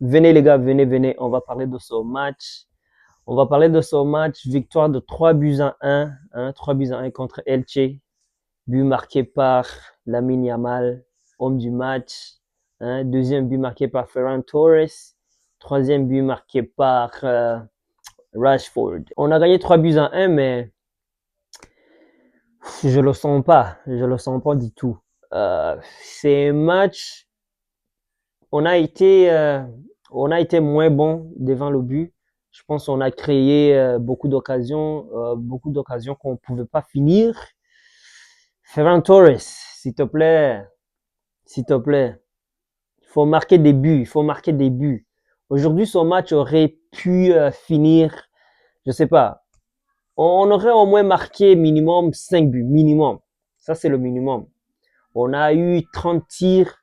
Venez les gars, venez, on va parler de ce match. On va parler de ce match, victoire de 3 buts à 1, 3 buts à 1 contre Elche, but marqué par Lamine Yamal, homme du match, deuxième but marqué par Ferran Torres, troisième but marqué par Rashford. On a gagné 3 buts à 1, mais je le sens pas du tout. C'est un match, on a été, euh, on a été moins bon devant le but. Je pense qu'on a créé beaucoup d'occasions qu'on pouvait pas finir. Ferran Torres, s'il te plaît, s'il te plaît, il faut marquer des buts, il faut marquer des buts. Aujourd'hui, son match aurait pu finir, je sais pas, on aurait au moins marqué minimum 5 buts, minimum. Ça, c'est le minimum. On a eu 30 tirs,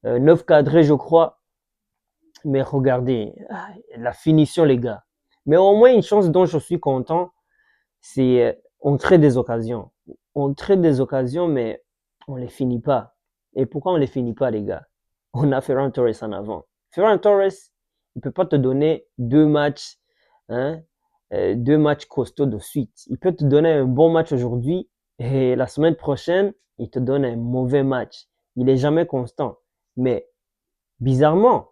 9 cadrés, je crois. Mais regardez, la finition, les gars. Mais au moins, une chose dont je suis content, c'est on crée des occasions. On crée des occasions, mais on les finit pas. Et pourquoi on les finit pas, les gars? On a Ferran Torres en avant. Ferran Torres, il peut pas te donner hein, 2 matchs costauds de suite. Il peut te donner un bon match aujourd'hui et la semaine prochaine, il te donne un mauvais match. Il est jamais constant. Mais bizarrement,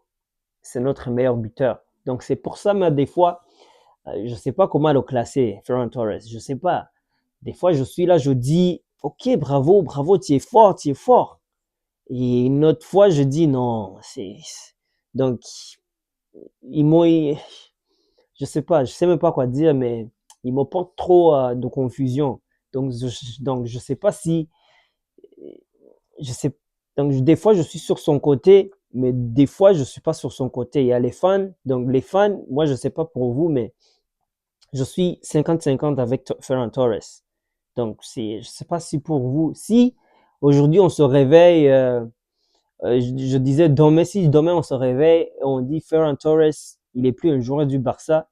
c'est notre meilleur buteur. Donc c'est pour ça, mais des fois, je sais pas comment le classer, Ferran Torres. Je sais pas. Des fois, je suis là, je dis, ok, bravo, bravo, tu es fort, tu es fort. Et une autre fois, je dis non, donc ils m'ont, je sais même pas quoi dire, mais ils m'apportent trop de confusion. Donc je sais pas si, je sais, donc des fois je suis sur son côté, mais des fois je suis pas sur son côté. Il y a les fans, donc les fans, moi je sais pas pour vous, mais je suis 50-50 avec Ferran Torres. Donc je sais pas si pour vous, si aujourd'hui on se réveille, je disais demain, si demain on se réveille et on dit Ferran Torres, il est plus un joueur du Barça,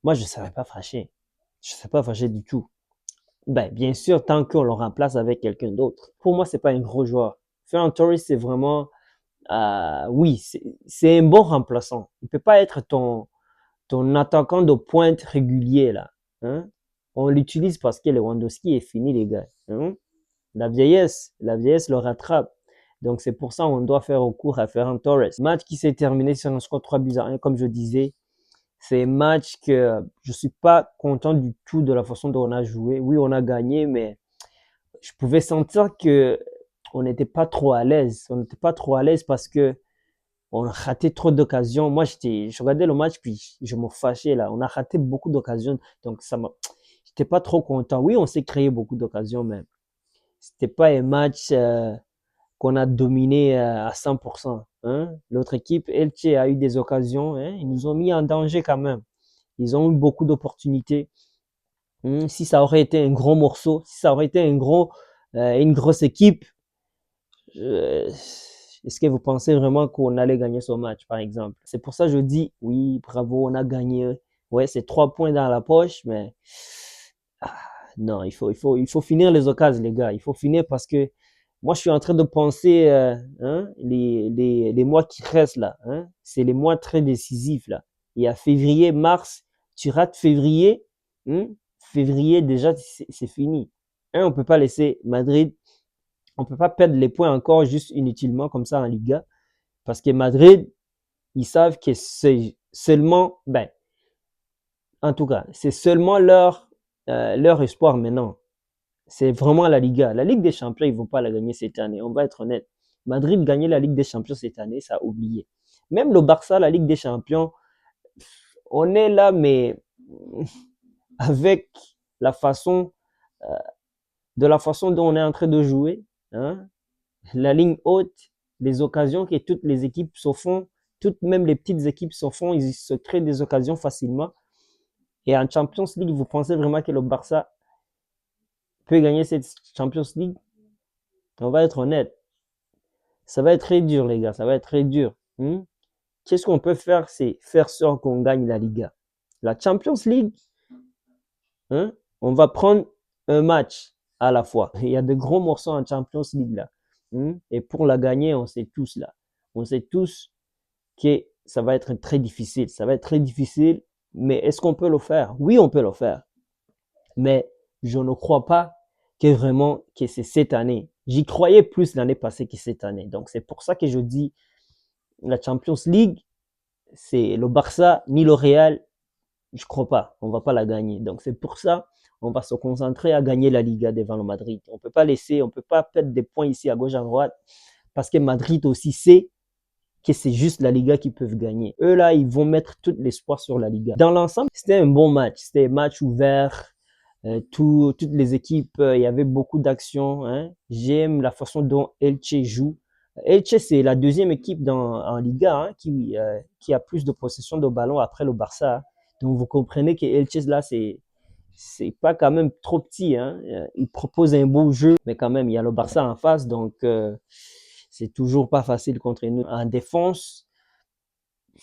moi je serais pas fâché. Je serais pas fâché du tout. Ben, bien sûr, tant qu'on le remplace avec quelqu'un d'autre. Pour moi, c'est pas un gros joueur. Ferran Torres, c'est vraiment, oui, c'est un bon remplaçant. Il peut pas être ton attaquant de pointe régulier, là. Hein? On l'utilise parce que Lewandowski est fini, les gars. Hein? La vieillesse le rattrape. Donc, c'est pour ça qu'on doit faire recours à Ferran Torres. Match qui s'est terminé sur un score 3 buts à 1, comme je disais. C'est un match que je suis pas content du tout de la façon dont on a joué. Oui, on a gagné, mais je pouvais sentir que on n'était pas trop à l'aise. On n'était pas trop à l'aise parce que on a raté trop d'occasions. Moi, je regardais le match puis je me fâchais là. On a raté beaucoup d'occasions, donc j'étais pas trop content. Oui, on s'est créé beaucoup d'occasions, mais c'était pas un match qu'on a dominé à 100%. Hein. L'autre équipe, Elche, a eu des occasions. Hein. Ils nous ont mis en danger quand même. Ils ont eu beaucoup d'opportunités. Si ça aurait été un gros morceau, si ça aurait été une grosse équipe, est-ce que vous pensez vraiment qu'on allait gagner ce match, par exemple? C'est pour ça que je dis, oui, bravo, on a gagné. Ouais, c'est 3 points dans la poche, mais ah, non, il faut finir les occasions, les gars. Il faut finir parce que moi, je suis en train de penser, les mois qui restent là. Hein, c'est les mois très décisifs là. Il y a février, mars. Tu rates février, hein, février déjà, c'est fini. Hein, on peut pas laisser Madrid, on peut pas perdre les points encore juste inutilement comme ça en Liga, parce que Madrid, ils savent que c'est seulement, ben, en tout cas, c'est seulement leur espoir maintenant. C'est vraiment la Liga. La Ligue des Champions, ils vont pas la gagner cette année. On va être honnête. Madrid gagner la Ligue des Champions cette année, ça a oublié. Même le Barça, la Ligue des Champions, on est là, mais avec la façon, euh, de la façon dont on est en train de jouer, hein, la ligne haute, les occasions que toutes les équipes se font, toutes même les petites équipes se font, ils se créent des occasions facilement. Et en Champions League, vous pensez vraiment que le Barça peut gagner cette Champions League? On va être honnête. Ça va être très dur, les gars. Ça va être très dur. Qu'est-ce qu'on peut faire? C'est faire sûr qu'on gagne la Liga. La Champions League, hein, on va prendre un match à la fois. Il y a de gros morceaux en Champions League là. Et pour la gagner, on sait tous là. On sait tous que ça va être très difficile. Ça va être très difficile, mais est-ce qu'on peut le faire? Oui, on peut le faire. Mais je ne crois pas que vraiment que c'est cette année. J'y croyais plus l'année passée que cette année. Donc c'est pour ça que je dis la Champions League, c'est le Barça ni le Real, je crois pas, on va pas la gagner. Donc c'est pour ça on va se concentrer à gagner la Liga devant le Madrid. On peut pas laisser, on peut pas perdre des points ici à gauche à droite parce que Madrid aussi sait que c'est juste la Liga qu'ils peuvent gagner. Eux là, ils vont mettre tout l'espoir sur la Liga. Dans l'ensemble, c'était un bon match, c'était un match ouvert. Toutes les équipes, il y avait beaucoup d'actions. Hein. J'aime la façon dont Elche joue. Elche, c'est la deuxième équipe en Liga hein, qui a plus de possession de ballon après le Barça. Donc vous comprenez que Elche là, c'est pas quand même trop petit. Hein. Il propose un beau jeu, mais quand même il y a le Barça en face, donc c'est toujours pas facile contre nous. En défense,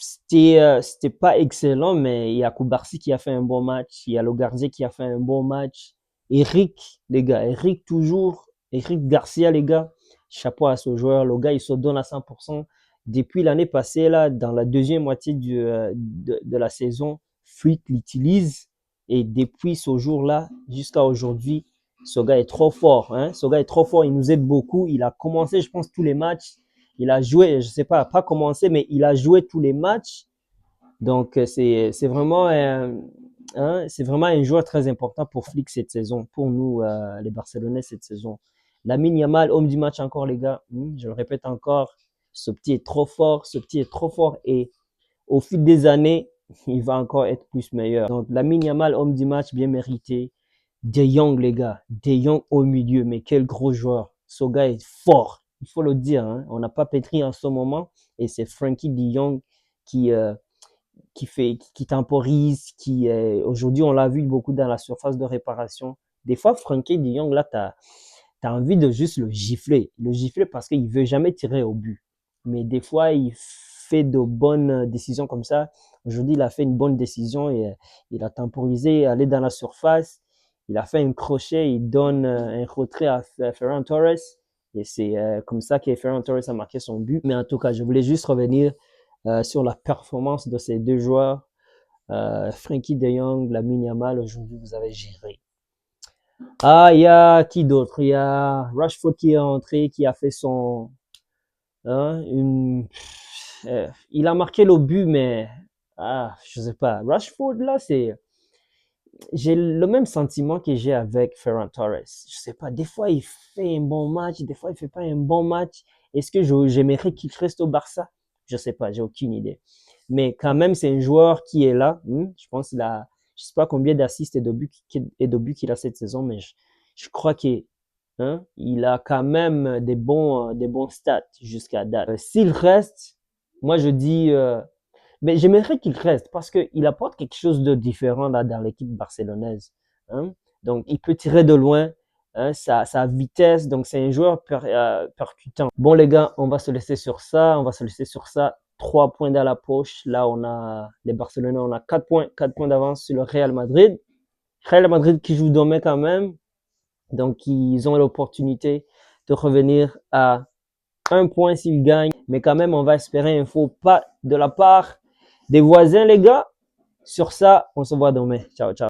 c'était pas excellent, mais il y a Koubarsi qui a fait un bon match. Il y a le gardien qui a fait un bon match. Eric, les gars, Eric toujours. Eric Garcia, les gars. Chapeau à ce joueur. Le gars, il se donne à 100%. Depuis l'année passée, là, dans la deuxième moitié de la saison, Flick l'utilise. Et depuis ce jour-là, jusqu'à aujourd'hui, ce gars est trop fort. Hein? Ce gars est trop fort. Il nous aide beaucoup. Il a commencé, je pense, tous les matchs. Il a joué, je sais pas commencé, mais il a joué tous les matchs. Donc, c'est vraiment c'est vraiment un joueur très important pour Flick cette saison, pour nous, les Barcelonais cette saison. Lamine Yamal, homme du match encore, les gars. Je le répète encore, ce petit est trop fort, ce petit est trop fort et au fil des années, il va encore être plus meilleur. Donc, Lamine Yamal, homme du match, bien mérité. De Jong, les gars. De Jong au milieu, mais quel gros joueur. Ce gars est fort. Il faut le dire, hein. On n'a pas pétri en ce moment et c'est Frankie de Jong qui, qui temporise, aujourd'hui on l'a vu beaucoup dans la surface de réparation. Des fois, Frankie de Jong, là, t'as envie de juste le gifler parce qu'il veut jamais tirer au but. Mais des fois, il fait de bonnes décisions comme ça. Aujourd'hui, il a fait une bonne décision et il a temporisé, aller dans la surface. Il a fait un crochet, il donne un retrait à Ferran Torres. Et c'est comme ça que Ferran Torres a marqué son but. Mais en tout cas, je voulais juste revenir sur la performance de ces deux joueurs. Frankie de Jong, Lamine Yamal, aujourd'hui, vous avez géré. Ah, il y a qui d'autre? Il y a Rashford qui est entré, qui a fait son... Hein, il a marqué le but, mais... Ah, je sais pas. Rashford, là, c'est... J'ai le même sentiment que j'ai avec Ferran Torres. Je sais pas, des fois, il fait un bon match, des fois, il fait pas un bon match. Est-ce que j'aimerais qu'il reste au Barça? Je sais pas, j'ai aucune idée. Mais quand même, c'est un joueur qui est là. Je pense qu'il a, je sais pas combien d'assists et de buts qu'il a cette saison, mais je crois qu'il il a quand même des bons stats jusqu'à date. S'il reste, moi je dis, mais j'aimerais qu'il reste parce qu'il apporte quelque chose de différent là dans l'équipe barcelonaise. Hein. Donc il peut tirer de loin, hein, sa vitesse, donc c'est un joueur percutant. Bon les gars, on va se laisser sur ça, on va se laisser sur ça. 3 points dans la poche. Là, on a les Barcelonais, on a 4 points d'avance sur le Real Madrid. Real Madrid qui joue demain quand même. Donc, ils ont l'opportunité de revenir à 1 point s'ils gagnent. Mais quand même, on va espérer un faux pas de la part des voisins, les gars. Sur ça, on se voit demain. Ciao, ciao.